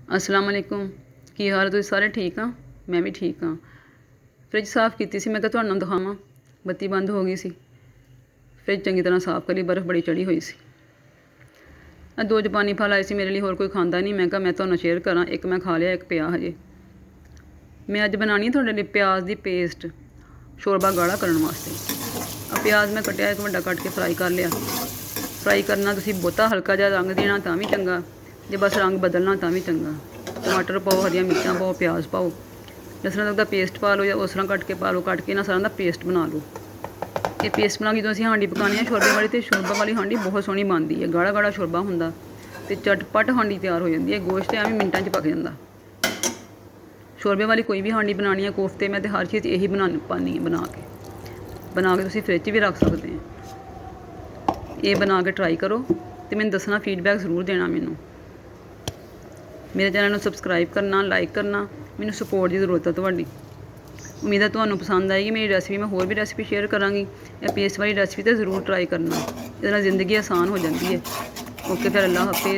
अस्सलाम वालेकुम। की हाल तुसीं सारे ठीक हाँ? मैं भी ठीक हाँ। फ्रिज साफ़ की सी, मैं कहा तुहानू दिखावां। बत्ती बंद हो गई सी। फ्रिज चंगी तरह साफ़ करी, बर्फ़ बड़ी चढ़ी हुई सी। दो जापानी फल आए सी मेरे लिए, होर कोई खांदा नहीं। मैं कहा मैं तुहानू शेयर करा। एक मैं खा लिया, एक पिया हजे। मैं अज बनानी तुहाडे लिए प्याज की पेस्ट, शोरबा गाढ़ा करने वास्ते। प्याज मैं कट्टिया, एक वड्डा कट के फ्राई कर लिया। फ्राई करना तुसीं बहुता हल्का जिहा रंग देना तां भी चंगा, जे बस रंग बदलना तां भी चंगा। टमाटर पाओ, हरियां मिर्चां पाओ, प्याज पाओ, लसन अदरक दा पेस्ट पा लो या उस तरह कट के पा लो। कट के इन्हां सारियां दा पेस्ट बना लो। ये पेस्ट बना के जो असीं हांडी पकाने शोरबे वाली, तो शोरबा वाली हांडी बहुत सोहनी बनदी है। गाढ़ा गाढ़ा शोरबा हुंदा ते झटपट हांडी तैयार हो जाती है। गोश्त एवें मिंटां च पक जांदा। शोरबे वाली कोई भी हांडी बनानी है, कोफ्ते, मैं तो हर चीज़ यही पानी बना के तुसीं फ्रिज च भी रख सकते हैं। ये बना के ट्राई करो तो मैंने दसना, फीडबैक ज़रूर देना। मेरे चैनल को सबसक्राइब करना, लाइक करना। मैनू सपोर्ट की जरूरत है तुहाडी। उम्मीद है तुहानू पसंद आएगी मेरी रेसिपी। मैं होर भी रेसिपी शेयर करांगी। या पेस्ट वाली रेसिपी तो ज़रूर ट्राई करना, इहदे नाल जिंदगी आसान हो जाती है। ओके फिर, अल्लाह हाफिज़।